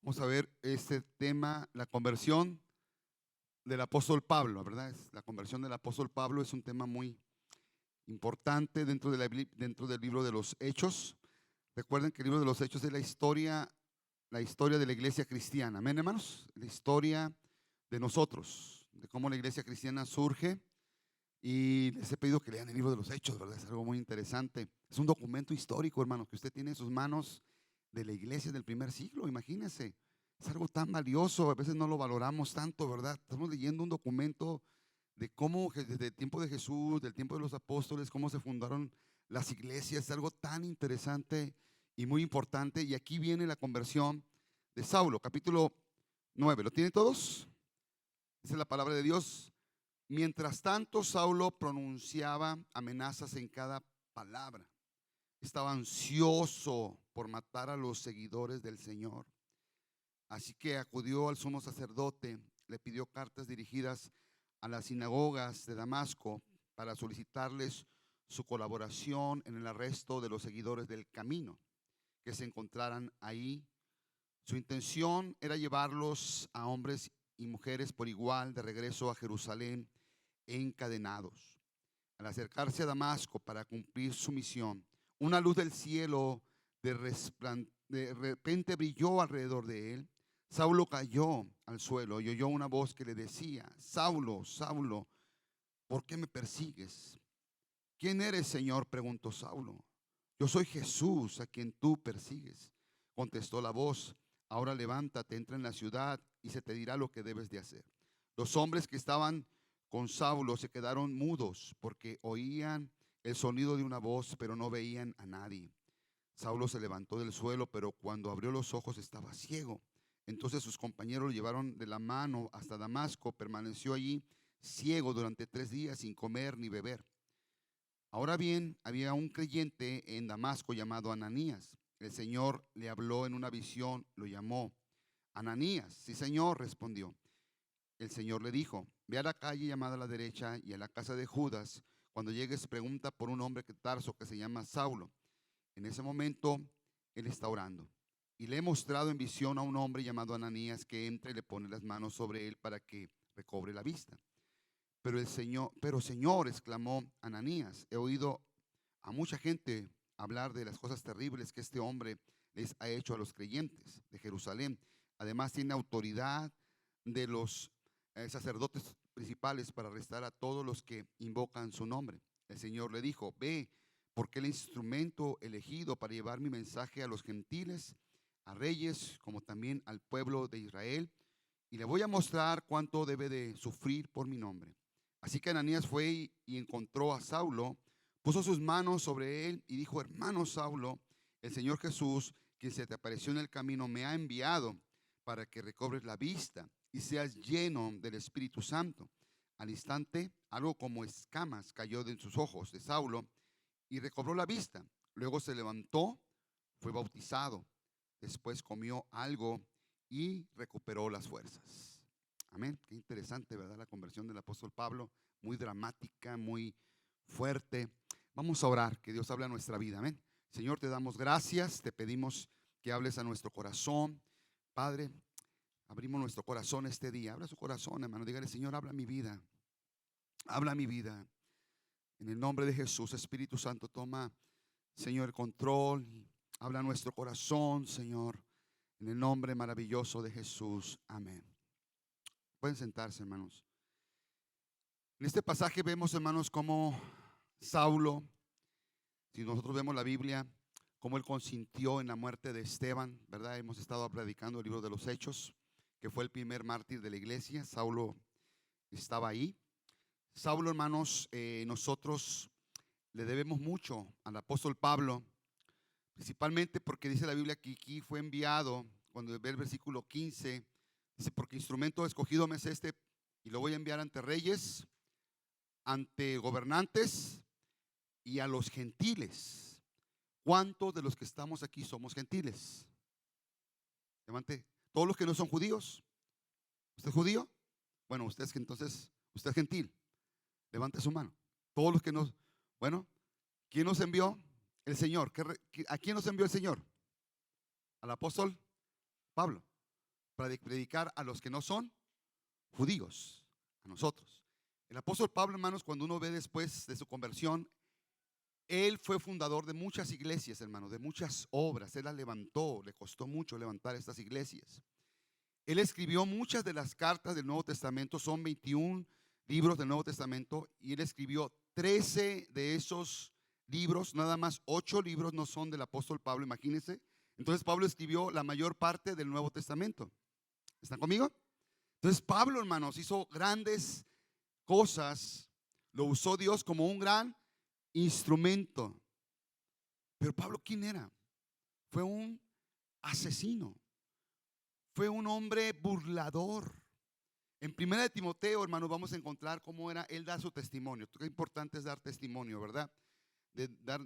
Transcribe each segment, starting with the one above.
Vamos a ver este tema, la conversión del apóstol Pablo, ¿verdad? La conversión del apóstol Pablo es un tema muy importante dentro del libro de los Hechos. Recuerden que el libro de los Hechos es la historia de la iglesia cristiana. Amén, hermanos. La historia de nosotros, de cómo la iglesia cristiana surge. Y les he pedido que lean el libro de los Hechos, ¿verdad? Es algo muy interesante. Es un documento histórico, hermanos, que usted tiene en sus manos de la iglesia del primer siglo, imagínense. Es algo tan valioso, a veces no lo valoramos tanto, ¿verdad? Estamos leyendo un documento de cómo desde el tiempo de Jesús, del tiempo de los apóstoles, cómo se fundaron las iglesias. Es algo tan interesante y muy importante. Y aquí viene la conversión de Saulo, capítulo 9. ¿Lo tienen todos? Dice la palabra de Dios. Mientras tanto, Saulo pronunciaba amenazas en cada palabra. Estaba ansioso por matar a los seguidores del Señor. Así que acudió al sumo sacerdote, le pidió cartas dirigidas a las sinagogas de Damasco para solicitarles su colaboración en el arresto de los seguidores del camino que se encontraran ahí. Su intención era llevarlos a hombres y mujeres por igual de regreso a Jerusalén encadenados. Al acercarse a Damasco para cumplir su misión, una luz del cielo de repente brilló alrededor de él. Saulo cayó al suelo y oyó una voz que le decía: Saulo, Saulo, ¿por qué me persigues? ¿Quién eres, Señor?, preguntó Saulo. Yo soy Jesús, a quien tú persigues, contestó la voz. Ahora levántate, entra en la ciudad y se te dirá lo que debes de hacer. Los hombres que estaban con Saulo se quedaron mudos porque oían el sonido de una voz, pero no veían a nadie. Saulo se levantó del suelo, pero cuando abrió los ojos estaba ciego. Entonces sus compañeros lo llevaron de la mano hasta Damasco. Permaneció allí ciego durante 3 días sin comer ni beber. Ahora bien, había un creyente en Damasco llamado Ananías. El Señor le habló en una visión, lo llamó. Ananías. Sí, Señor, respondió. El Señor le dijo: ve a la calle llamada a la derecha y a la casa de Judas. Cuando llegues, pregunta por un hombre de Tarso que se llama Saulo. En ese momento él está orando. Y le he mostrado en visión a un hombre llamado Ananías que entra y le pone las manos sobre él para que recobre la vista. Pero Señor, exclamó Ananías, he oído a mucha gente hablar de las cosas terribles que este hombre les ha hecho a los creyentes de Jerusalén. Además tiene autoridad de los sacerdotes principales para arrestar a todos los que invocan su nombre. El Señor le dijo: ve, porque el instrumento elegido para llevar mi mensaje a los gentiles, a reyes, como también al pueblo de Israel, y le voy a mostrar cuánto debe de sufrir por mi nombre. Así que Ananías fue y encontró a Saulo, puso sus manos sobre él y dijo: hermano Saulo, el Señor Jesús, quien se te apareció en el camino, me ha enviado para que recobres la vista y seas lleno del Espíritu Santo. Al instante, algo como escamas cayó de sus ojos de Saulo y recobró la vista. Luego se levantó, fue bautizado, después comió algo y recuperó las fuerzas. Amén. Qué interesante, ¿verdad? La conversión del apóstol Pablo, muy dramática, muy fuerte. Vamos a orar, que Dios hable a nuestra vida. Amén. Señor, te damos gracias, te pedimos que hables a nuestro corazón. Padre, abrimos nuestro corazón este día. Abra su corazón, hermano. Dígale: Señor, habla mi vida. Habla mi vida. En el nombre de Jesús, Espíritu Santo, toma, Señor, el control. Habla a nuestro corazón, Señor. En el nombre maravilloso de Jesús. Amén. Pueden sentarse, hermanos. En este pasaje vemos, hermanos, cómo Saulo, si nosotros vemos la Biblia, cómo él consintió en la muerte de Esteban, ¿verdad? Hemos estado predicando el libro de los Hechos, que fue el primer mártir de la iglesia. Saulo estaba ahí. Saulo, hermanos, nosotros le debemos mucho al apóstol Pablo, principalmente porque dice la Biblia que aquí fue enviado. Cuando ve el versículo 15, dice: porque instrumento escogido me es este, y lo voy a enviar ante reyes, ante gobernantes y a los gentiles. ¿Cuántos de los que estamos aquí somos gentiles? Levante. Todos los que no son judíos. ¿Usted es judío? Bueno, usted es, entonces, usted es gentil. Levante su mano. Todos los que no. Bueno, ¿quién nos envió? El Señor. ¿A quién nos envió el Señor? Al apóstol Pablo. para predicar a los que no son judíos, a nosotros. El apóstol Pablo, hermanos, cuando uno ve después de su conversión, él fue fundador de muchas iglesias, hermanos, de muchas obras. Él las levantó, le costó mucho levantar estas iglesias. Él escribió muchas de las cartas del Nuevo Testamento, son 21 libros del Nuevo Testamento, y él escribió 13 de esos libros, nada más 8 libros no son del apóstol Pablo, imagínense. Entonces Pablo escribió la mayor parte del Nuevo Testamento. ¿Están conmigo? Entonces Pablo, hermanos, hizo grandes cosas, lo usó Dios como un gran instrumento. Pero Pablo, ¿quién era? Fue un asesino, fue un hombre burlador. En 1 de Timoteo, hermanos, vamos a encontrar cómo era, él da su testimonio. Qué importante es dar testimonio, ¿verdad?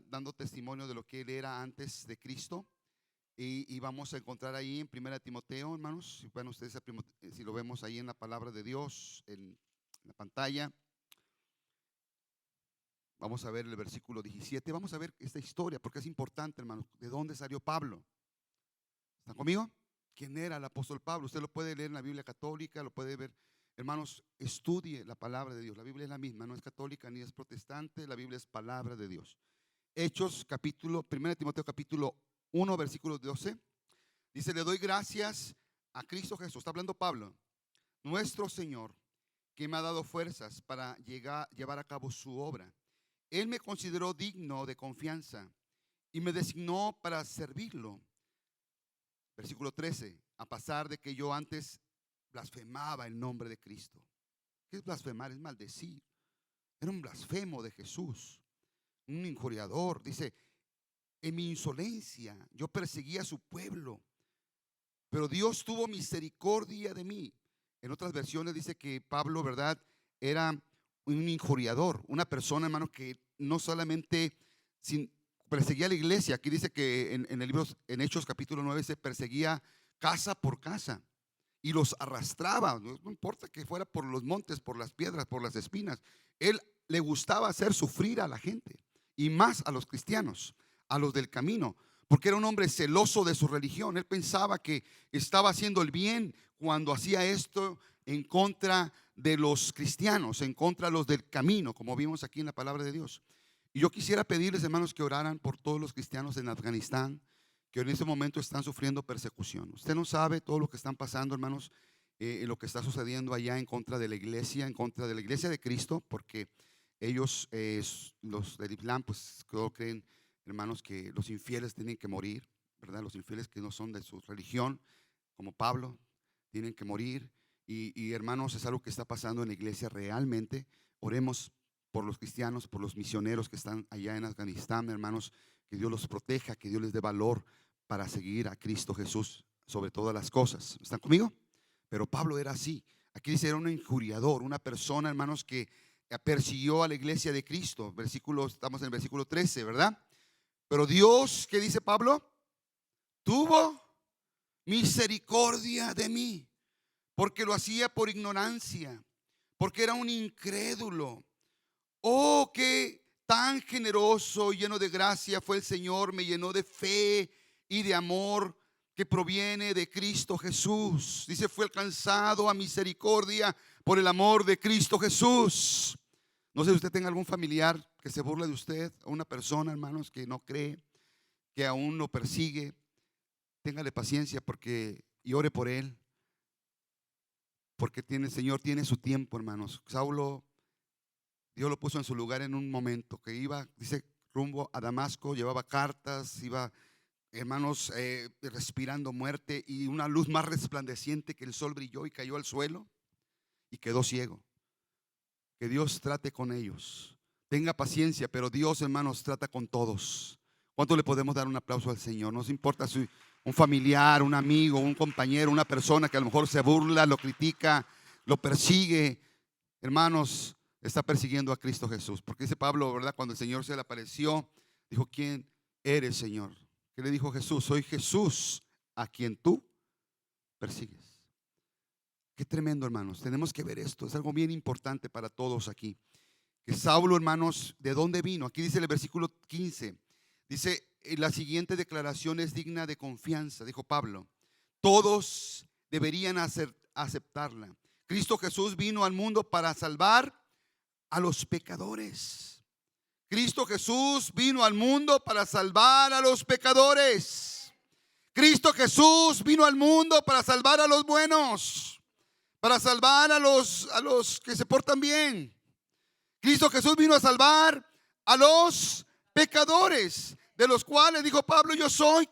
Dando testimonio de lo que él era antes de Cristo. Y vamos a encontrar ahí en 1 de Timoteo, hermanos, si pueden ustedes, si lo vemos ahí en la palabra de Dios, en la pantalla. Vamos a ver el versículo 17. Vamos a ver esta historia porque es importante, hermanos. ¿De dónde salió Pablo? ¿Están conmigo? ¿Quién era el apóstol Pablo? Usted lo puede leer en la Biblia católica, lo puede ver. Hermanos, estudie la palabra de Dios. La Biblia es la misma, no es católica ni es protestante. La Biblia es palabra de Dios. Hechos, 1 de Timoteo capítulo 1, versículo 12. Dice: le doy gracias a Cristo Jesús. Está hablando Pablo, nuestro Señor, que me ha dado fuerzas para llevar a cabo su obra. Él me consideró digno de confianza y me designó para servirlo. Versículo 13. A pesar de que yo antes blasfemaba el nombre de Cristo. ¿Qué es blasfemar? Es maldecir. Era un blasfemo de Jesús, un injuriador. Dice: en mi insolencia yo perseguía a su pueblo, pero Dios tuvo misericordia de mí. En otras versiones dice que Pablo, ¿verdad?, era un injuriador, una persona, hermano, que no solamente perseguía a la iglesia. Aquí dice que en el libro, en Hechos capítulo 9, se perseguía casa por casa y los arrastraba. No importa que fuera por los montes, por las piedras, por las espinas. Él le gustaba hacer sufrir a la gente, y más a los cristianos, a los del camino, porque era un hombre celoso de su religión. Él pensaba que estaba haciendo el bien cuando hacía esto en contra de los cristianos, en contra de los del camino, como vimos aquí en la palabra de Dios. Y yo quisiera pedirles, hermanos, que oraran por todos los cristianos en Afganistán, que en ese momento están sufriendo persecución. Usted no sabe todo lo que están pasando, hermanos, lo que está sucediendo allá en contra de la iglesia, de Cristo, porque ellos, los del Islam, pues creen, hermanos, que los infieles tienen que morir, ¿verdad? Los infieles que no son de su religión, como Pablo, tienen que morir. Y hermanos, es algo que está pasando en la iglesia realmente. Oremos por los cristianos, por los misioneros que están allá en Afganistán, hermanos, que Dios los proteja, que Dios les dé valor para seguir a Cristo Jesús sobre todas las cosas. ¿Están conmigo? Pero Pablo era así. Aquí dice, era un injuriador, una persona, hermanos, que persiguió a la iglesia de Cristo. Estamos en el versículo 13, ¿verdad? Pero Dios, ¿qué dice Pablo? Tuvo misericordia de mí, porque lo hacía por ignorancia, porque era un incrédulo. Oh, qué tan generoso y lleno de gracia fue el Señor. Me llenó de fe y de amor que proviene de Cristo Jesús. Dice, fue alcanzado a misericordia por el amor de Cristo Jesús. No sé si usted tenga algún familiar que se burle de usted, o una persona, hermanos, que no cree, que aún lo persigue. Téngale paciencia y ore por él, porque el Señor tiene su tiempo, hermanos. Saulo, Dios lo puso en su lugar en un momento que iba, dice, rumbo a Damasco, llevaba cartas, iba, hermanos, respirando muerte, y una luz más resplandeciente que el sol brilló y cayó al suelo y quedó ciego. Que Dios trate con ellos. Tenga paciencia, pero Dios, hermanos, trata con todos. ¿Cuánto le podemos dar un aplauso al Señor? No nos importa si un familiar, un amigo, un compañero, una persona que a lo mejor se burla, lo critica, lo persigue. Hermanos, está persiguiendo a Cristo Jesús. Porque dice Pablo, ¿verdad? Cuando el Señor se le apareció, dijo, ¿quién eres, Señor? ¿Qué le dijo Jesús? Soy Jesús a quien tú persigues. Qué tremendo, hermanos. Tenemos que ver esto. Es algo bien importante para todos aquí. Que Saulo, hermanos, ¿de dónde vino? Aquí dice el versículo 15. Dice, la siguiente declaración es digna de confianza, dijo Pablo. Todos deberían aceptarla. Cristo Jesús vino al mundo para salvar a los pecadores. Cristo Jesús vino al mundo para salvar a los pecadores. Cristo Jesús vino al mundo para salvar a los buenos, para salvar a los que se portan bien. Cristo Jesús vino a salvar a los pecadores, de los cuales dijo Pablo: yo soy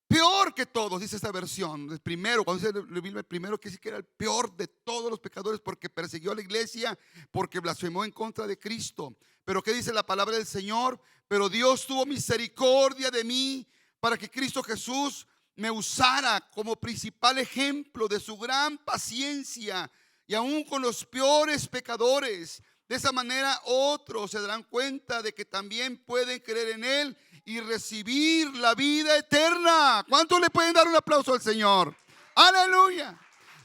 peor que todos, dice esta versión. El primero, cuando dice el primero, que sí que era el peor de todos los pecadores, porque persiguió a la iglesia, porque blasfemó en contra de Cristo. Pero ¿qué dice la palabra del Señor? Pero Dios tuvo misericordia de mí, para que Cristo Jesús me usara como principal ejemplo de su gran paciencia, y aún con los peores pecadores. De esa manera otros se darán cuenta de que también pueden creer en Él y recibir la vida eterna. ¿Cuántos le pueden dar un aplauso al Señor? Aleluya.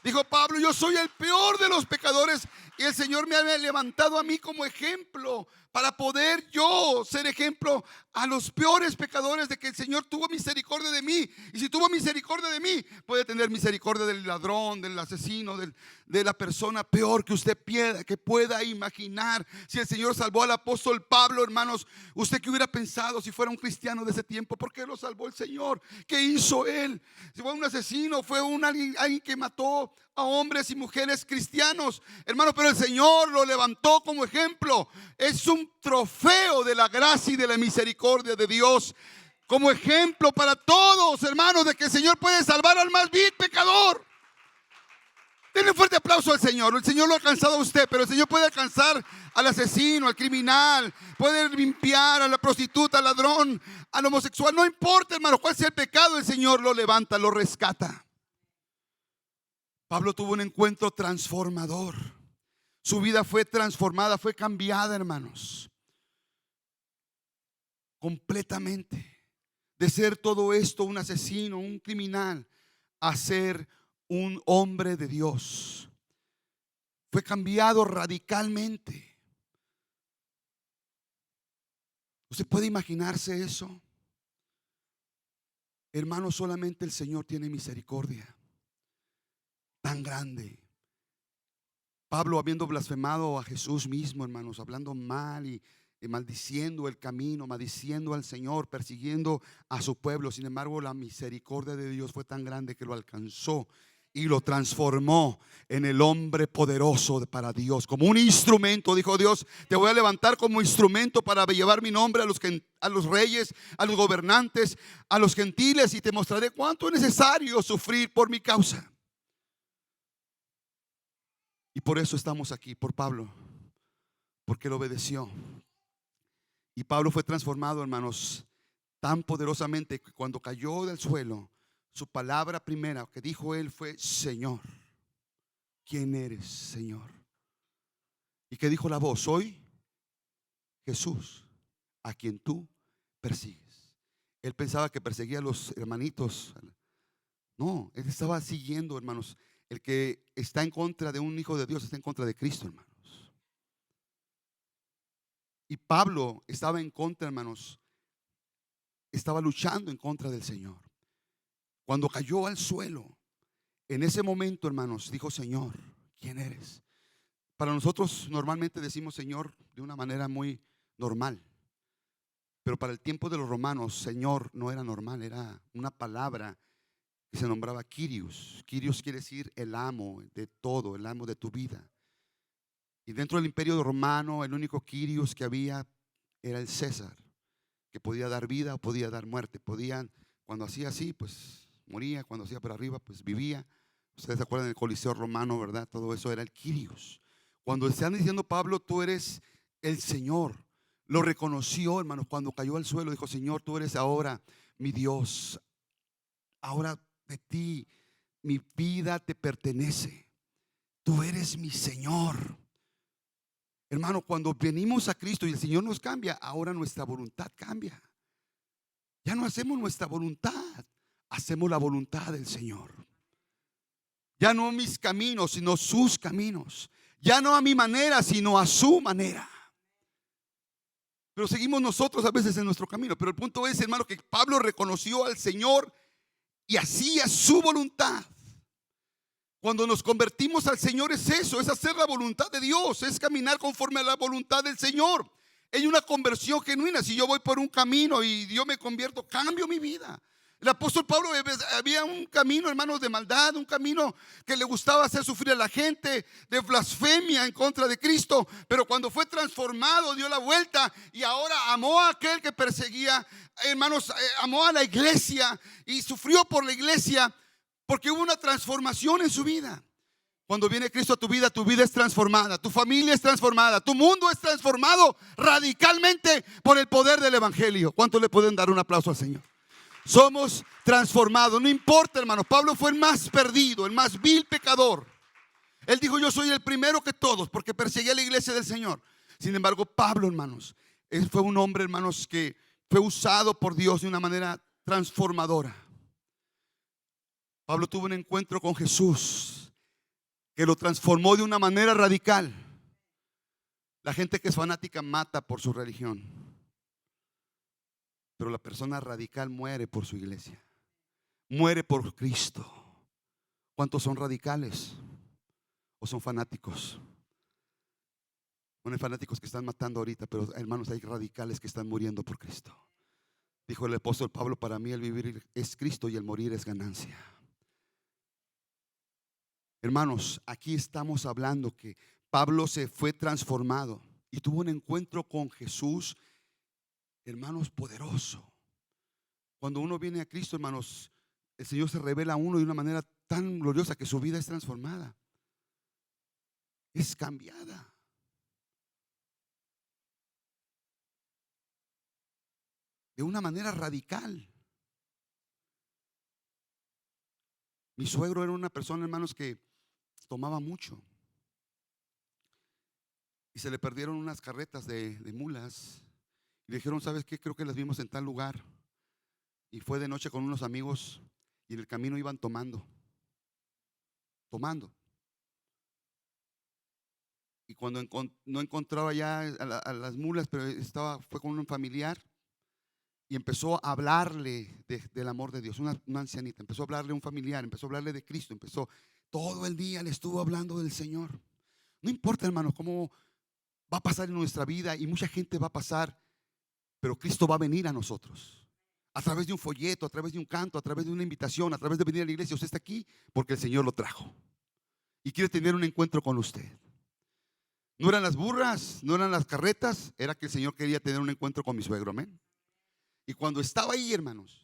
Dijo Pablo: yo soy el peor de los pecadores, y el Señor me ha levantado a mí como ejemplo, para poder yo ser ejemplo a los peores pecadores, de que el Señor tuvo misericordia de mí. Y si tuvo misericordia de mí, puede tener misericordia del ladrón, del asesino, de la persona peor que usted pueda imaginar. Si el Señor salvó al apóstol Pablo, hermanos, ¿usted qué hubiera pensado si fuera un cristiano de ese tiempo? ¿Por qué lo salvó el Señor? ¿Qué hizo él? Si fue un asesino, fue alguien que mató a hombres y mujeres cristianos, hermanos, pero el Señor lo levantó como ejemplo. Es un trofeo de la gracia y de la misericordia de Dios, como ejemplo para todos, hermanos, de que el Señor puede salvar al más vil pecador. Denle un fuerte aplauso al Señor. El Señor lo ha alcanzado a usted, pero el Señor puede alcanzar al asesino, al criminal, puede limpiar a la prostituta, al ladrón, al homosexual. No importa, hermano, cuál sea el pecado, el Señor lo levanta, lo rescata. Pablo tuvo un encuentro transformador. Su vida fue transformada, fue cambiada, hermanos, completamente. De ser todo esto un asesino, un criminal, a ser un hombre de Dios. Fue cambiado radicalmente. ¿Usted puede imaginarse eso? Hermano, solamente el Señor tiene misericordia tan grande. Pablo, habiendo blasfemado a Jesús mismo, hermanos, hablando mal y maldiciendo el camino, maldiciendo al Señor, persiguiendo a su pueblo. Sin embargo, la misericordia de Dios fue tan grande que lo alcanzó y lo transformó en el hombre poderoso para Dios, como un instrumento. Dijo Dios: te voy a levantar como instrumento para llevar mi nombre a los reyes, a los gobernantes, a los gentiles, y te mostraré cuánto es necesario sufrir por mi causa. Y por eso estamos aquí, por Pablo, porque él obedeció. Y Pablo fue transformado, hermanos, tan poderosamente que cuando cayó del suelo, su palabra primera que dijo él fue: Señor. ¿Quién eres, Señor? ¿Y qué dijo la voz? Soy Jesús, a quien tú persigues. Él pensaba que perseguía a los hermanitos. No, él estaba siguiendo, hermanos. El que está en contra de un hijo de Dios está en contra de Cristo, hermanos. Y Pablo estaba en contra, hermanos. Estaba luchando en contra del Señor. Cuando cayó al suelo, en ese momento, hermanos, dijo: Señor, ¿quién eres? Para nosotros normalmente decimos Señor de una manera muy normal, pero para el tiempo de los romanos, Señor no era normal, era una palabra que se nombraba Kyrios. Kyrios quiere decir el amo de todo, el amo de tu vida. Y dentro del imperio romano, el único Kyrios que había era el César, que podía dar vida o podía dar muerte. Cuando hacía así, pues moría; cuando hacía para arriba, pues vivía. Ustedes se acuerdan del Coliseo romano, ¿verdad? Todo eso era el Kyrios. Cuando están diciendo Pablo: tú eres el Señor, lo reconoció, hermanos. Cuando cayó al suelo, dijo: Señor, tú eres ahora mi Dios. Ahora de ti mi vida te pertenece. Tú eres mi Señor. Hermano, cuando venimos a Cristo y el Señor nos cambia, ahora nuestra voluntad cambia. Ya no hacemos nuestra voluntad, hacemos la voluntad del Señor. Ya no mis caminos, sino sus caminos. Ya no a mi manera, sino a su manera. Pero seguimos nosotros a veces en nuestro camino. Pero el punto es, hermano, que Pablo reconoció al Señor y hacía su voluntad. Cuando nos convertimos al Señor es eso, es hacer la voluntad de Dios, es caminar conforme a la voluntad del Señor. Hay una conversión genuina. Si yo voy por un camino y yo me convierto, cambio mi vida. El apóstol Pablo, había un camino, hermanos, de maldad, un camino que le gustaba hacer sufrir a la gente, de blasfemia en contra de Cristo. Pero cuando fue transformado, dio la vuelta y ahora amó a aquel que perseguía, hermanos, amó a la iglesia y sufrió por la iglesia porque hubo una transformación en su vida. Cuando viene Cristo a tu vida es transformada, tu familia es transformada, tu mundo es transformado radicalmente por el poder del evangelio. ¿Cuántos le pueden dar un aplauso al Señor? Somos transformados, no importa, hermano. Pablo fue el más perdido, el más vil pecador. Él dijo: yo soy el primero que todos, porque perseguía a la iglesia del Señor. Sin embargo, Pablo, hermanos, él fue un hombre, hermanos, que fue usado por Dios de una manera transformadora. Pablo tuvo un encuentro con Jesús que lo transformó de una manera radical. La gente que es fanática mata por su religión, pero la persona radical muere por su iglesia, muere por Cristo. ¿Cuántos son radicales o son fanáticos? Bueno, hay fanáticos que están matando ahorita, pero hermanos, hay radicales que están muriendo por Cristo. Dijo el apóstol Pablo: para mí el vivir es Cristo y el morir es ganancia. Hermanos, aquí estamos hablando que Pablo se fue transformado y tuvo un encuentro con Jesús, hermanos, poderoso. Cuando uno viene a Cristo, hermanos, el Señor se revela a uno de una manera tan gloriosa que su vida es transformada, es cambiada. De una manera radical. Mi suegro era una persona, hermanos, que tomaba mucho y se le perdieron unas carretas de mulas y le dijeron: ¿sabes qué? Creo que las vimos en tal lugar. Y fue de noche con unos amigos y en el camino iban tomando. Y cuando no encontraba ya a las mulas, pero fue con un familiar y empezó a hablarle del amor de Dios. Una ancianita empezó a hablarle a un familiar, empezó a hablarle de Cristo, todo el día le estuvo hablando del Señor. No importa, hermanos, cómo va a pasar en nuestra vida, y mucha gente va a pasar, pero Cristo va a venir a nosotros a través de un folleto, a través de un canto, a través de una invitación, a través de venir a la iglesia. Usted está aquí porque el Señor lo trajo y quiere tener un encuentro con usted. No eran las burras, no eran las carretas, era que el Señor quería tener un encuentro con mi suegro. Amén. Y cuando estaba ahí, hermanos,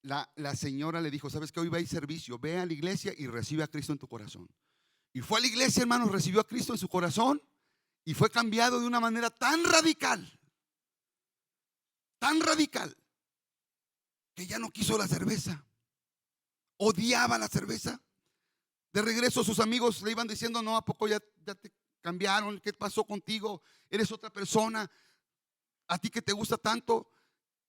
la señora le dijo: ¿sabes qué? Hoy va a ir servicio, ve a la iglesia y recibe a Cristo en tu corazón. Y fue a la iglesia, hermanos, recibió a Cristo en su corazón y fue cambiado de una manera tan radical, que ya no quiso la cerveza, odiaba la cerveza. De regreso sus amigos le iban diciendo: no, ¿a poco ya te cambiaron? ¿Qué pasó contigo? Eres otra persona, a ti que te gusta tanto.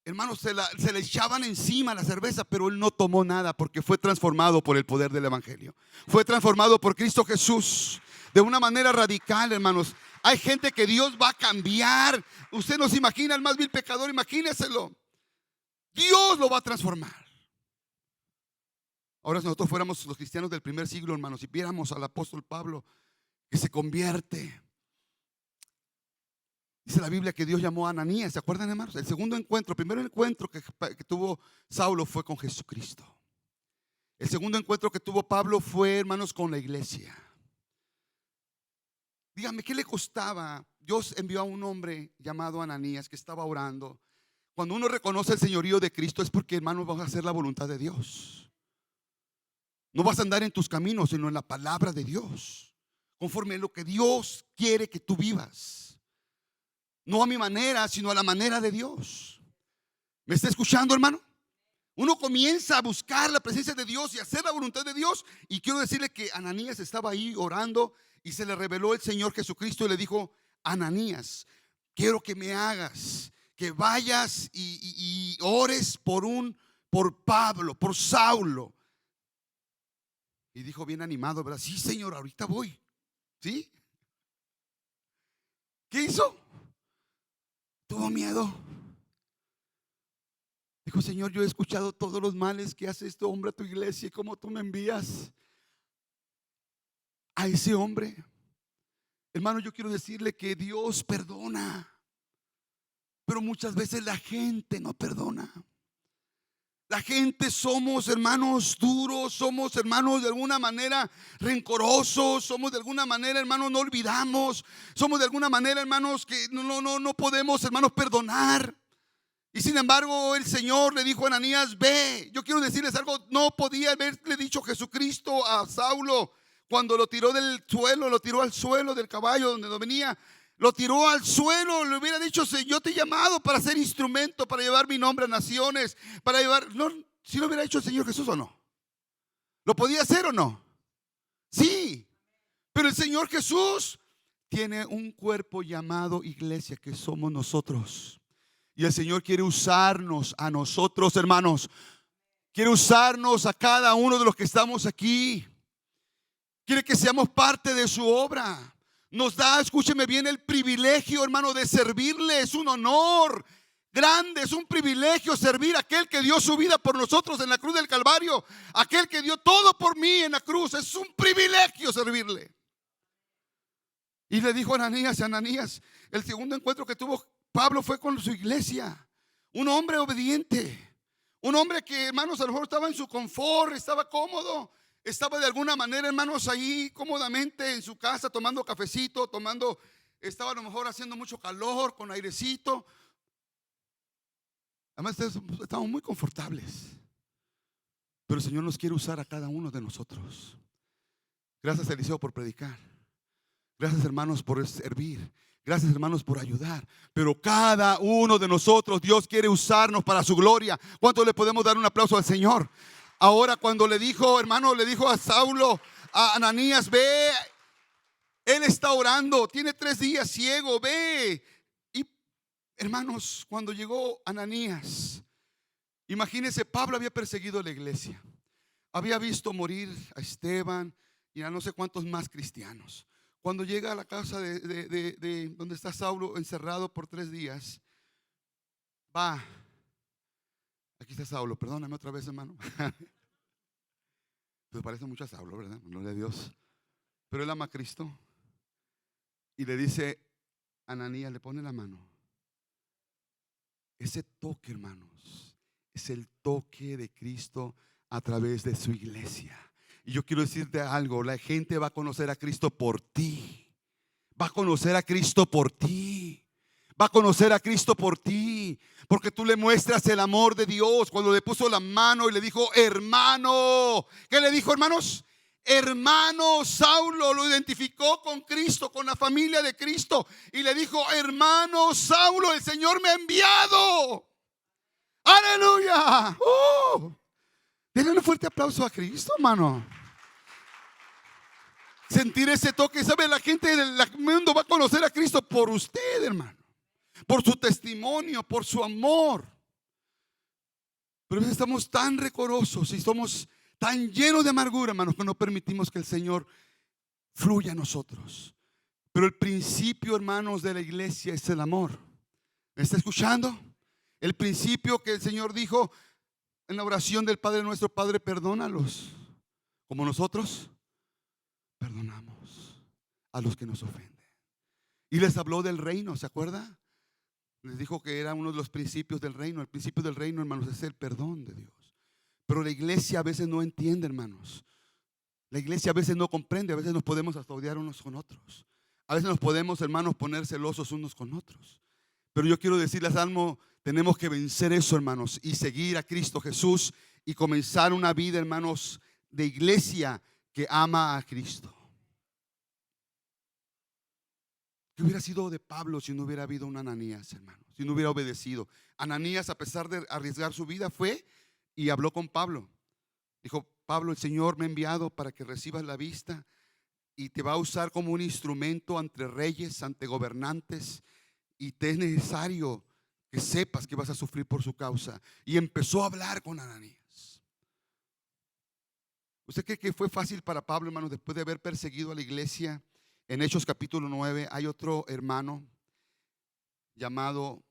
Hermanos, se le echaban encima la cerveza, pero él no tomó nada porque fue transformado por el poder del evangelio. Fue transformado por Cristo Jesús de una manera radical, hermanos. Hay gente que Dios va a cambiar. Usted no se imagina el más vil pecador, imagíneselo. Dios lo va a transformar. Ahora, si nosotros fuéramos los cristianos del primer siglo, hermanos, y viéramos al apóstol Pablo que se convierte. Dice la Biblia que Dios llamó a Ananías. ¿Se acuerdan, hermanos? El primer encuentro que tuvo Saulo fue con Jesucristo. El segundo encuentro que tuvo Pablo fue, hermanos, con la iglesia. Dígame, ¿qué le costaba? Dios envió a un hombre llamado Ananías que estaba orando. Cuando uno reconoce el señorío de Cristo es porque, hermanos, vas a hacer la voluntad de Dios. No vas a andar en tus caminos, sino en la palabra de Dios, conforme a lo que Dios quiere que tú vivas. No a mi manera, sino a la manera de Dios. ¿Me está escuchando, hermano? Uno comienza a buscar la presencia de Dios y hacer la voluntad de Dios. Y quiero decirle que Ananías estaba ahí orando y se le reveló el Señor Jesucristo y le dijo: Ananías, quiero que me hagas, que vayas y ores por Pablo, por Saulo. Y dijo bien animado, ¿verdad? Sí, Señor, ahorita voy. ¿Sí? ¿Qué hizo? Tuvo miedo. Dijo: Señor, yo he escuchado todos los males que hace este hombre a tu iglesia y cómo tú me envías. a ese hombre. Hermano, yo quiero decirle que Dios perdona, pero muchas veces la gente no perdona. La gente somos, hermanos, duros, somos, hermanos, de alguna manera rencorosos, somos de alguna manera, hermanos, no olvidamos, somos de alguna manera, hermanos, que no podemos, hermanos, perdonar. Y sin embargo, el Señor le dijo a Ananías: ve. Yo quiero decirles algo, no podía haberle dicho Jesucristo a Saulo cuando lo tiró del suelo, lo tiró al suelo del caballo donde no venía. Lo tiró al suelo, le hubiera dicho: yo te he llamado para ser instrumento, para llevar mi nombre a naciones, para llevar, no, si lo hubiera hecho el Señor Jesús o no. ¿Lo podía hacer o no? Sí, pero el Señor Jesús tiene un cuerpo llamado iglesia, que somos nosotros. Y el Señor quiere usarnos a nosotros, hermanos. Quiere usarnos a cada uno de los que estamos aquí. Quiere que seamos parte de su obra. Nos da, escúcheme bien, el privilegio, hermano, de servirle. Es un honor grande, es un privilegio servir a aquel que dio su vida por nosotros en la cruz del Calvario, aquel que dio todo por mí en la cruz. Es un privilegio servirle. Y le dijo a Ananías, el segundo encuentro que tuvo Pablo fue con su iglesia. Un hombre obediente, un hombre que, hermanos, a lo mejor estaba en su confort, estaba cómodo, estaba de alguna manera, hermanos, ahí cómodamente en su casa tomando cafecito, estaba a lo mejor haciendo mucho calor, con airecito. Además, estamos muy confortables. Pero el Señor nos quiere usar a cada uno de nosotros. Gracias, Eliseo, por predicar. Gracias, hermanos, por servir. Gracias, hermanos, por ayudar. Pero cada uno de nosotros, Dios quiere usarnos para su gloria. ¿Cuánto le podemos dar un aplauso al Señor? Ahora, cuando le dijo, hermano, le dijo a Saulo, a Ananías: ve, él está orando, tiene 3 días ciego, ve. Y, hermanos, cuando llegó Ananías, imagínense, Pablo había perseguido a la iglesia, había visto morir a Esteban y a no sé cuántos más cristianos. Cuando llega a la casa de donde está Saulo encerrado por 3 días, va. Aquí está Saulo, perdóname otra vez, hermano. Pues parece mucho a Saulo, ¿verdad? Gloria a Dios. Pero él ama a Cristo. Y le dice a Ananías, le pone la mano. Ese toque, hermanos, es el toque de Cristo a través de su iglesia. Y yo quiero decirte algo: la gente va a conocer a Cristo por ti. Va a conocer a Cristo por ti. Va a conocer a Cristo por ti, porque tú le muestras el amor de Dios. Cuando le puso la mano y le dijo: hermano. ¿Qué le dijo, hermanos? Hermano. Saulo lo identificó con Cristo, con la familia de Cristo, y le dijo: hermano Saulo, el Señor me ha enviado. Aleluya. Denle un fuerte aplauso a Cristo, hermano. Sentir ese toque. ¿Sabe? La gente del mundo va a conocer a Cristo por usted, hermano, por su testimonio, por su amor. Pero a veces estamos tan recorosos y somos tan llenos de amargura, hermanos, que no permitimos que el Señor fluya en nosotros. Pero el principio, hermanos, de la iglesia es el amor. ¿Me está escuchando? El principio que el Señor dijo en la oración del Padre nuestro: Padre, perdónalos como nosotros perdonamos a los que nos ofenden. Y les habló del reino, ¿se acuerda? Les dijo que era uno de los principios del reino. El principio del reino, hermanos, es el perdón de Dios. Pero la iglesia a veces no entiende, hermanos. La iglesia a veces no comprende. A veces nos podemos hasta odiar unos con otros. A veces nos podemos, hermanos, poner celosos unos con otros. Pero yo quiero decirles algo: tenemos que vencer eso, hermanos, y seguir a Cristo Jesús y comenzar una vida, hermanos, de iglesia que ama a Cristo. ¿Qué hubiera sido de Pablo si no hubiera habido un Ananías, hermano? Si no hubiera obedecido. Ananías, a pesar de arriesgar su vida, fue y habló con Pablo. Dijo: Pablo, el Señor me ha enviado para que recibas la vista y te va a usar como un instrumento ante reyes, ante gobernantes, y te es necesario que sepas que vas a sufrir por su causa. Y empezó a hablar con Ananías. ¿Usted cree que fue fácil para Pablo, hermano, después de haber perseguido a la iglesia? En Hechos capítulo 9 hay otro hermano llamado,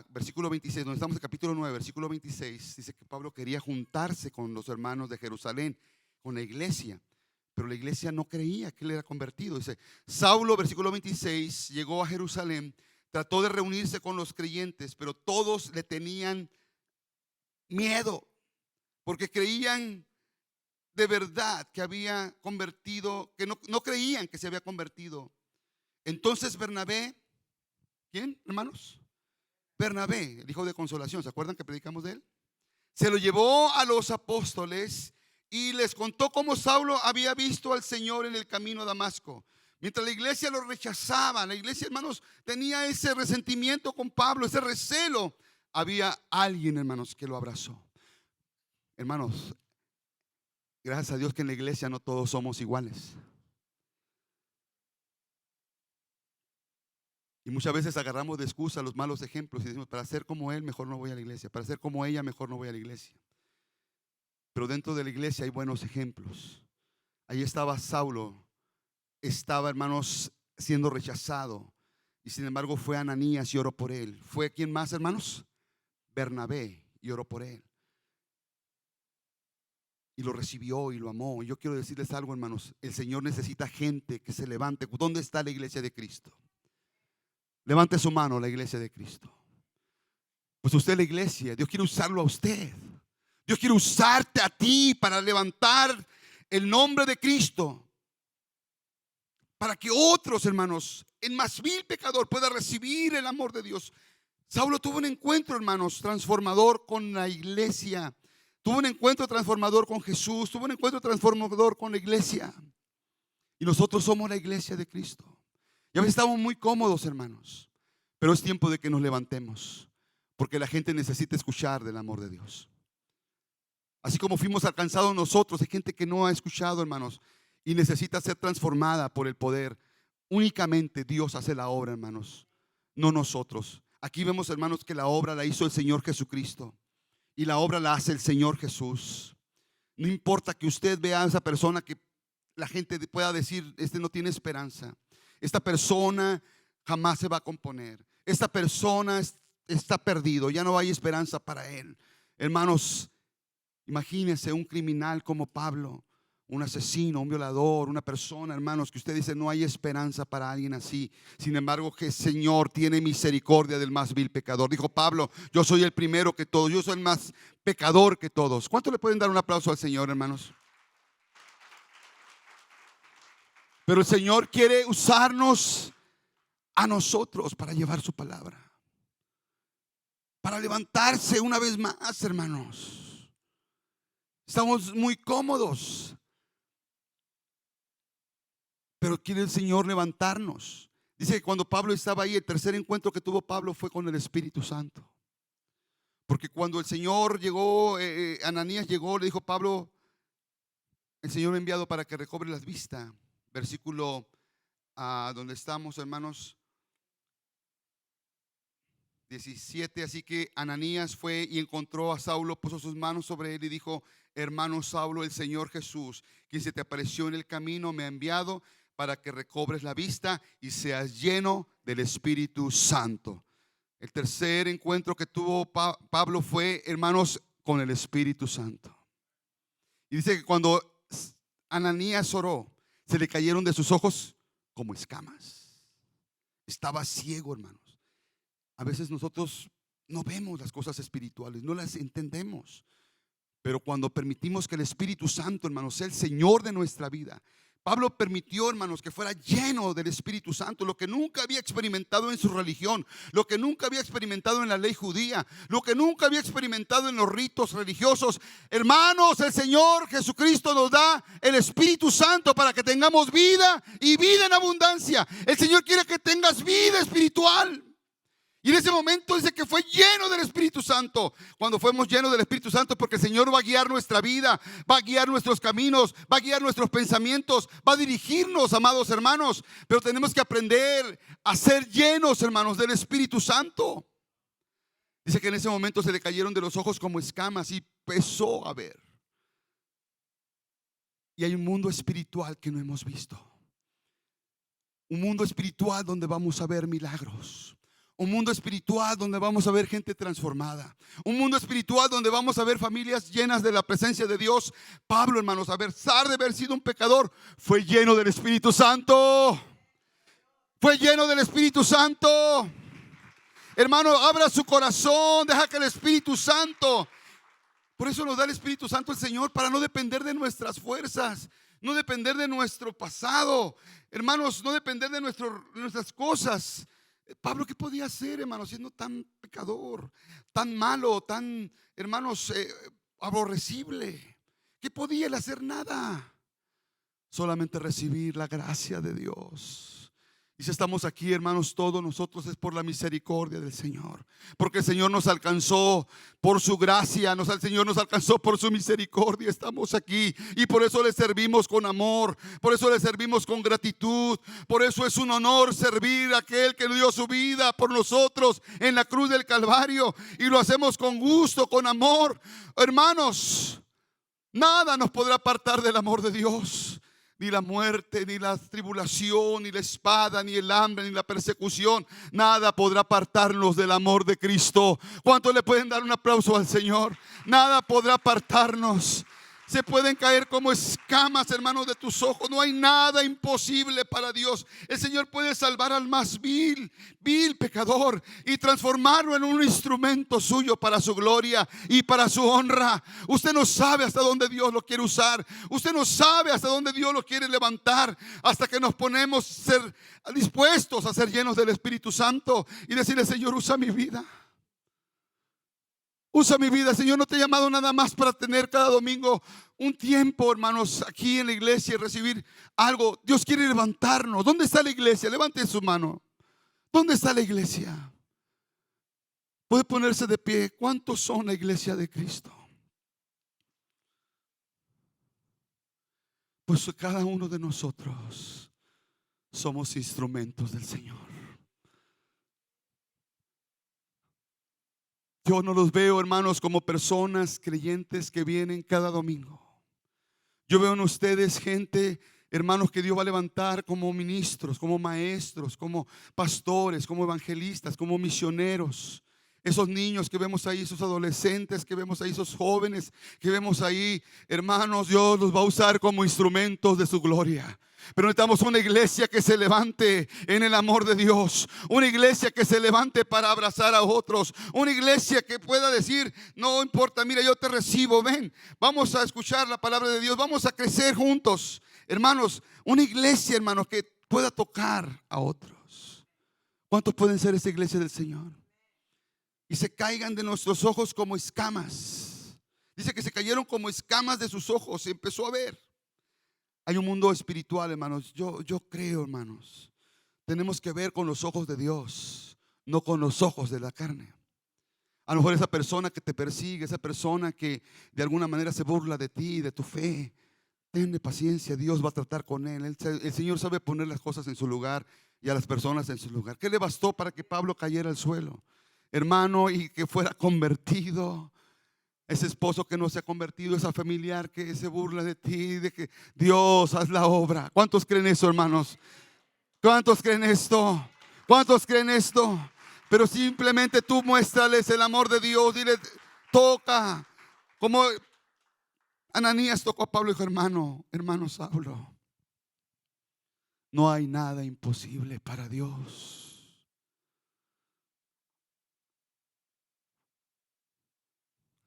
versículo 26, donde estamos en capítulo 9, versículo 26, dice que Pablo quería juntarse con los hermanos de Jerusalén, con la iglesia, Pero la iglesia no creía que él era convertido. Dice, Saulo, versículo 26, llegó a Jerusalén, trató de reunirse con los creyentes, pero todos le tenían miedo, porque creían de verdad que había convertido, que no creían que se había convertido. Entonces Bernabé, ¿quién, hermanos? Bernabé, el hijo de consolación, ¿se acuerdan que predicamos de él? Se lo llevó a los apóstoles y les contó cómo Saulo había visto al Señor en el camino a Damasco. Mientras la iglesia lo rechazaba, la iglesia, hermanos, tenía ese resentimiento con Pablo, ese recelo. Había alguien, hermanos, que lo abrazó. Hermanos, gracias a Dios que en la iglesia no todos somos iguales. Y muchas veces agarramos de excusa los malos ejemplos y decimos, para ser como él, mejor no voy a la iglesia. Para ser como ella, mejor no voy a la iglesia. Pero dentro de la iglesia hay buenos ejemplos. Ahí estaba Saulo, estaba, hermanos, siendo rechazado. Y sin embargo fue Ananías y oró por él. ¿Fue quién más, hermanos? Bernabé, y oró por él. Y lo recibió y lo amó. Y yo quiero decirles algo, hermanos. El Señor necesita gente que se levante. ¿Dónde está la iglesia de Cristo? Levante su mano, la iglesia de Cristo. Pues usted es la iglesia. Dios quiere usarlo a usted. Dios quiere usarte a ti para levantar el nombre de Cristo, para que otros, hermanos, el más vil pecador pueda recibir el amor de Dios. Saulo tuvo un encuentro, hermanos, transformador con la iglesia. Tuvo un encuentro transformador con Jesús. Tuvo un encuentro transformador con la iglesia. Y nosotros somos la iglesia de Cristo. Y a veces estamos muy cómodos, hermanos, pero es tiempo de que nos levantemos, porque la gente necesita escuchar del amor de Dios. Así como fuimos alcanzados nosotros, hay gente que no ha escuchado, hermanos, y necesita ser transformada por el poder. Únicamente Dios hace la obra, hermanos, no nosotros. Aquí vemos, hermanos, que la obra la hizo el Señor Jesucristo, y la obra la hace el Señor Jesús. No importa que usted vea a esa persona que la gente pueda decir, este no tiene esperanza, esta persona jamás se va a componer, esta persona está perdido, ya no hay esperanza para él. Hermanos, imagínense un criminal como Pablo, un asesino, un violador, una persona, hermanos, que usted dice no hay esperanza para alguien así. Sin embargo, que el Señor tiene misericordia del más vil pecador. Dijo Pablo, yo soy el primero que todos, yo soy el más pecador que todos. ¿Cuánto le pueden dar un aplauso al Señor, hermanos? Pero el Señor quiere usarnos a nosotros para llevar su palabra, para levantarse una vez más, hermanos. Estamos muy cómodos, pero quiere el Señor levantarnos. Dice que cuando Pablo estaba ahí, el tercer encuentro que tuvo Pablo fue con el Espíritu Santo. Porque cuando el Señor llegó, Ananías llegó, le dijo Pablo, el Señor me ha enviado para que recobre las vistas. Versículo donde estamos, hermanos, 17. Así que Ananías fue y encontró a Saulo, puso sus manos sobre él y dijo, hermano Saulo, el Señor Jesús, quien se te apareció en el camino, me ha enviado para que recobres la vista y seas lleno del Espíritu Santo. El tercer encuentro que tuvo Pablo fue, hermanos, con el Espíritu Santo. Y dice que cuando Ananías oró, se le cayeron de sus ojos como escamas. Estaba ciego, hermanos. A veces nosotros no vemos las cosas espirituales, no las entendemos. Pero cuando permitimos que el Espíritu Santo, hermanos, sea el Señor de nuestra vida, Pablo permitió, hermanos, que fuera lleno del Espíritu Santo, lo que nunca había experimentado en su religión, lo que nunca había experimentado en la ley judía, lo que nunca había experimentado en los ritos religiosos. Hermanos, el Señor Jesucristo nos da el Espíritu Santo para que tengamos vida y vida en abundancia. El Señor quiere que tengas vida espiritual. Y en ese momento dice que fue lleno del Espíritu Santo. Cuando fuimos llenos del Espíritu Santo, porque el Señor va a guiar nuestra vida, va a guiar nuestros caminos, va a guiar nuestros pensamientos, va a dirigirnos, amados hermanos. Pero tenemos que aprender a ser llenos, hermanos, del Espíritu Santo. Dice que en ese momento se le cayeron de los ojos como escamas y empezó a ver. Y hay un mundo espiritual que no hemos visto. Un mundo espiritual donde vamos a ver milagros. Un mundo espiritual donde vamos a ver gente transformada. Un mundo espiritual donde vamos a ver familias llenas de la presencia de Dios. Pablo, hermanos, a pesar de haber sido un pecador, fue lleno del Espíritu Santo. Fue lleno del Espíritu Santo. Hermano, abra su corazón. Deja que el Espíritu Santo. Por eso nos da el Espíritu Santo el Señor, para no depender de nuestras fuerzas, no depender de nuestro pasado. Hermanos, no depender de nuestras cosas. Pablo, ¿qué podía hacer, hermanos, siendo tan pecador, tan malo, tan, hermanos, aborrecible? ¿Qué podía él hacer? Nada. Solamente recibir la gracia de Dios. Y si estamos aquí, hermanos, todos nosotros es por la misericordia del Señor. Porque el Señor nos alcanzó por su gracia, el Señor nos alcanzó por su misericordia. Estamos aquí y por eso le servimos con amor, por eso le servimos con gratitud. Por eso es un honor servir a aquel que dio su vida por nosotros en la cruz del Calvario. Y lo hacemos con gusto, con amor. Hermanos, nada nos podrá apartar del amor de Dios. Ni la muerte, ni la tribulación, ni la espada, ni el hambre, ni la persecución. Nada podrá apartarnos del amor de Cristo. ¿Cuántos le pueden dar un aplauso al Señor? Nada podrá apartarnos. Se pueden caer como escamas, hermanos, de tus ojos. No hay nada imposible para Dios. El Señor puede salvar al más vil pecador y transformarlo en un instrumento suyo para su gloria y para su honra. Usted no sabe hasta dónde Dios lo quiere usar. Usted no sabe hasta dónde Dios lo quiere levantar, hasta que nos ponemos ser dispuestos a ser llenos del Espíritu Santo y decirle: Señor, usa mi vida. Usa mi vida, Señor. No te he llamado nada más para tener cada domingo un tiempo, hermanos, aquí en la iglesia y recibir algo. Dios quiere levantarnos. ¿Dónde está la iglesia? Levante su mano. ¿Dónde está la iglesia? Puede ponerse de pie. ¿Cuántos son la iglesia de Cristo? Pues cada uno de nosotros somos instrumentos del Señor. Yo no los veo, hermanos, como personas creyentes que vienen cada domingo. Yo veo en ustedes gente, hermanos, que Dios va a levantar como ministros, como maestros, como pastores, como evangelistas, como misioneros. Esos niños que vemos ahí, esos adolescentes que vemos ahí, esos jóvenes que vemos ahí, hermanos, Dios los va a usar como instrumentos de su gloria. Pero necesitamos una iglesia que se levante en el amor de Dios. Una iglesia que se levante para abrazar a otros. Una iglesia que pueda decir: no importa, mira, yo te recibo, ven, vamos a escuchar la palabra de Dios, vamos a crecer juntos. Hermanos, una iglesia, hermanos, que pueda tocar a otros. ¿Cuántos pueden ser esa iglesia del Señor? Y se caigan de nuestros ojos como escamas. Dice que se cayeron como escamas de sus ojos y empezó a ver. Hay un mundo espiritual, hermanos. Yo creo, hermanos, tenemos que ver con los ojos de Dios, no con los ojos de la carne. A lo mejor esa persona que te persigue, esa persona que de alguna manera se burla de ti, de tu fe, tenle paciencia, Dios va a tratar con él. El Señor sabe poner las cosas en su lugar y a las personas en su lugar. ¿Qué le bastó para que Pablo cayera al suelo, hermano, y que fuera convertido? Ese esposo que no se ha convertido, esa familiar que se burla de ti, de que Dios haz la obra. ¿Cuántos creen eso, hermanos? ¿Cuántos creen esto? ¿Cuántos creen esto? Pero simplemente tú muéstrales el amor de Dios. Dile: toca. Como Ananías tocó a Pablo y dijo: hermano Saulo, no hay nada imposible para Dios.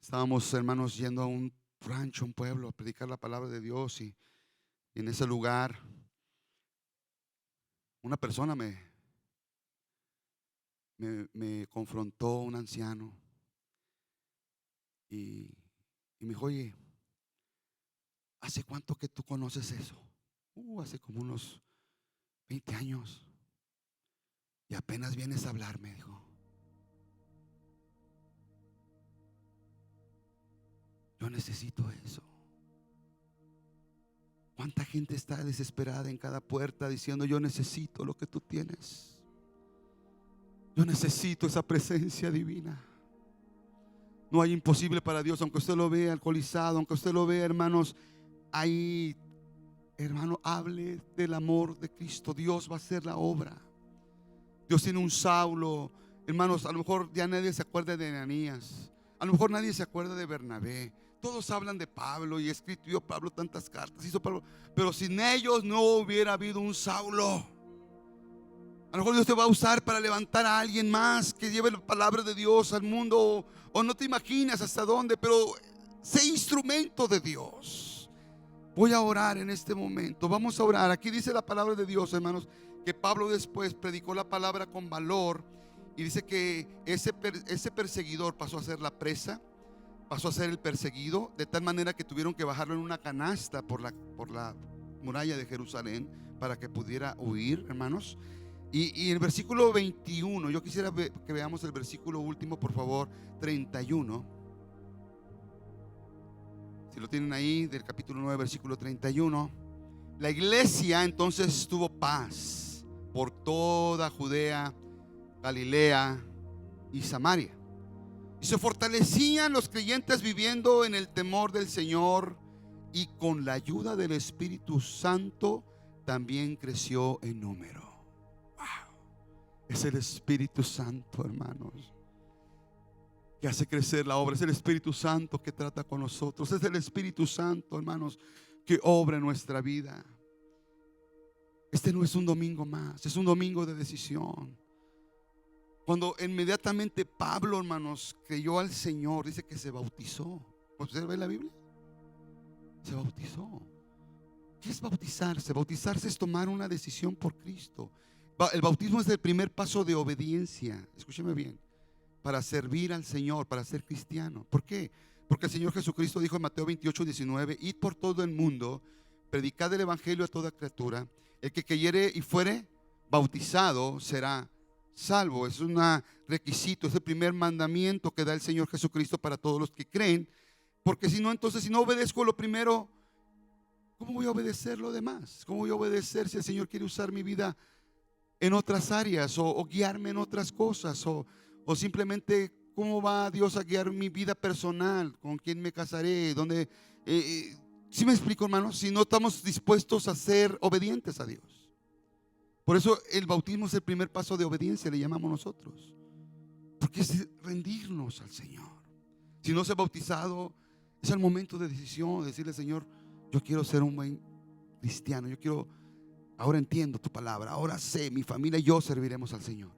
Estábamos, hermanos, yendo a un rancho, un pueblo, a predicar la palabra de Dios, y en ese lugar una persona me confrontó, un anciano, y me dijo: oye, ¿hace cuánto que tú conoces eso? Hace como unos 20 años. Y apenas vienes a hablarme, dijo. Yo necesito eso. ¿Cuánta gente está desesperada en cada puerta diciendo: yo necesito lo que tú tienes? Yo necesito esa presencia divina. No hay imposible para Dios. Aunque usted lo vea alcoholizado, aunque usted lo vea, hermanos, ahí, hermano, hable del amor de Cristo. Dios va a hacer la obra. Dios tiene un Saulo, Hermanos, a lo mejor ya nadie se acuerda de Ananías, a lo mejor nadie se acuerda de Bernabé. Todos hablan de Pablo y escribió Pablo tantas cartas, hizo Pablo, pero sin ellos no hubiera habido un Saulo. A lo mejor Dios te va a usar para levantar a alguien más que lleve la palabra de Dios al mundo, o no te imaginas hasta dónde, pero sé instrumento de Dios. Voy a orar en este momento. Vamos a orar. Aquí dice la palabra de Dios, hermanos, que Pablo después predicó la palabra con valor, y dice que ese perseguidor pasó a ser la presa, pasó a ser el perseguido, de tal manera que tuvieron que bajarlo en una canasta por la muralla de Jerusalén para que pudiera huir, hermanos. Y el versículo 21, yo quisiera que veamos el versículo último, por favor, 31. Si lo tienen ahí, del capítulo 9, versículo 31. La iglesia entonces tuvo paz por toda Judea, Galilea y Samaria. Y se fortalecían los creyentes viviendo en el temor del Señor, y con la ayuda del Espíritu Santo también creció en número. Wow. Es el Espíritu Santo, hermanos, que hace crecer la obra. Es el Espíritu Santo que trata con nosotros. Es el Espíritu Santo, hermanos, que obra en nuestra vida. Este no es un domingo más, es un domingo de decisión. Cuando inmediatamente Pablo, hermanos, creyó al Señor, dice que se bautizó. ¿Usted ve la Biblia? Se bautizó. ¿Qué es bautizarse? Bautizarse es tomar una decisión por Cristo. El bautismo es el primer paso de obediencia. Escúcheme bien. Para servir al Señor, para ser cristiano. ¿Por qué? Porque el Señor Jesucristo dijo en Mateo 28:19: id por todo el mundo, predicad el evangelio a toda criatura. El que creyere y fuere bautizado será salvo. Es un requisito, es el primer mandamiento que da el Señor Jesucristo para todos los que creen. Porque si no, entonces, si no obedezco lo primero, ¿cómo voy a obedecer lo demás? ¿Cómo voy a obedecer si el Señor quiere usar mi vida en otras áreas, o guiarme en otras cosas, o simplemente cómo va Dios a guiar mi vida personal? ¿Con quién me casaré? ¿Dónde? ¿Sí me explico, hermanos? Si no estamos dispuestos a ser obedientes a Dios. Por eso el bautismo es el primer paso de obediencia, le llamamos nosotros, porque es rendirnos al Señor. Si no se ha bautizado, es el momento de decisión, de decirle: Señor, yo quiero ser un buen cristiano, yo quiero, ahora entiendo tu palabra, ahora sé, mi familia y yo serviremos al Señor.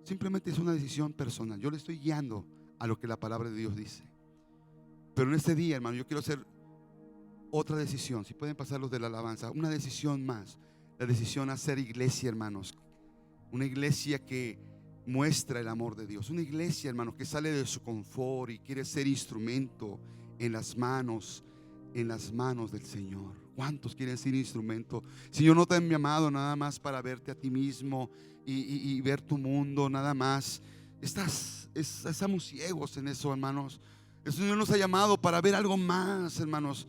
Simplemente es una decisión personal. Yo le estoy guiando a lo que la palabra de Dios dice. Pero en este día, hermano, yo quiero hacer otra decisión. Si pueden pasar los de la alabanza, una decisión más. La decisión a ser iglesia, hermanos. Una iglesia que muestra el amor de Dios. Una iglesia, hermanos, que sale de su confort y quiere ser instrumento en las manos del Señor. ¿Cuántos quieren ser instrumento? Señor, no te han llamado nada más para verte a ti mismo y ver tu mundo, nada más. Estamos ciegos en eso, hermanos. El Señor nos ha llamado para ver algo más, hermanos,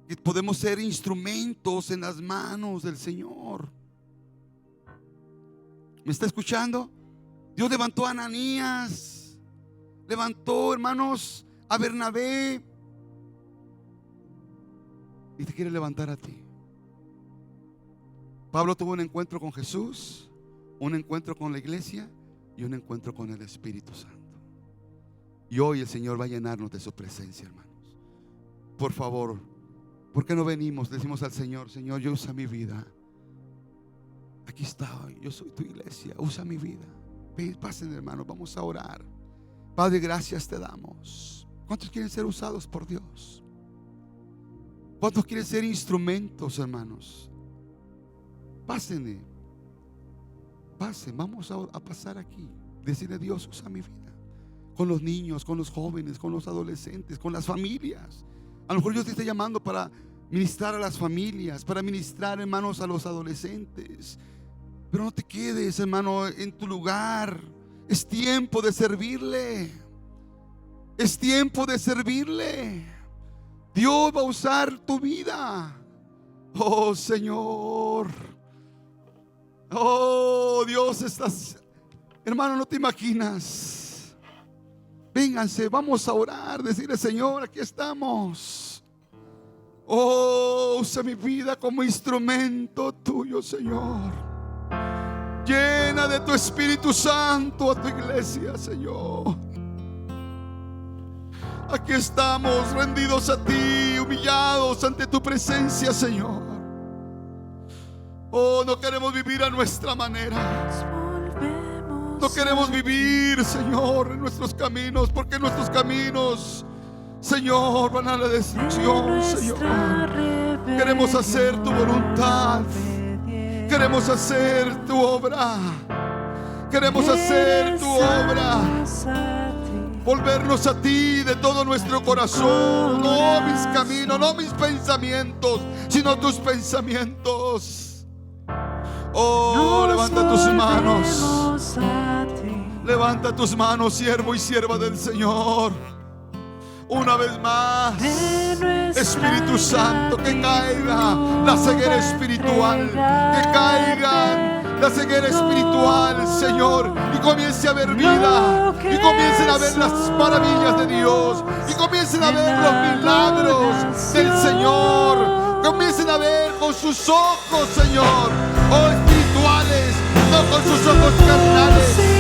que podemos ser instrumentos en las manos del Señor. ¿Me está escuchando? Dios levantó a Ananías, levantó, hermanos, a Bernabé, y te quiere levantar a ti. Pablo tuvo un encuentro con Jesús, un encuentro con la iglesia y un encuentro con el Espíritu Santo. Y hoy el Señor va a llenarnos de su presencia, hermanos. Por favor, ¿por qué no venimos? Decimos al Señor: Señor, yo usa mi vida. Aquí estoy, yo soy tu iglesia, usa mi vida. Pasen, hermanos, vamos a orar. Padre, gracias te damos. ¿Cuántos quieren ser usados por Dios? ¿Cuántos quieren ser instrumentos, hermanos? Pasen, vamos a pasar aquí. Decirle a Dios: usa mi vida. Con los niños, con los jóvenes, con los adolescentes, con las familias. A lo mejor Dios te está llamando para ministrar a las familias, para ministrar, hermanos, a los adolescentes. Pero no te quedes, hermano, en tu lugar. Es tiempo de servirle. Es tiempo de servirle. Dios va a usar tu vida. Oh, Señor. Oh, Dios, estás, hermano, no te imaginas. Vénganse, vamos a orar, decirle: Señor, aquí estamos. Oh, usa mi vida como instrumento tuyo, Señor. Llena de tu Espíritu Santo a tu iglesia, Señor. Aquí estamos rendidos a ti, humillados ante tu presencia, Señor. Oh, no queremos vivir a nuestra manera. No queremos vivir, Señor, en nuestros caminos, porque nuestros caminos, Señor, van a la destrucción, Señor. Queremos hacer tu voluntad. Queremos hacer tu obra. Queremos hacer tu obra. Volvernos a ti de todo nuestro corazón. No mis caminos, no mis pensamientos, sino tus pensamientos. Oh, levanta tus manos. Levanta tus manos, siervo y sierva del Señor. Una vez más, Espíritu Santo, que caiga la ceguera espiritual, que caiga la ceguera espiritual, Señor, y comience a ver vida, y comiencen a ver las maravillas de Dios, y comiencen a ver los milagros del Señor, comiencen a ver con sus ojos, Señor, oh espirituales, no con sus ojos carnales.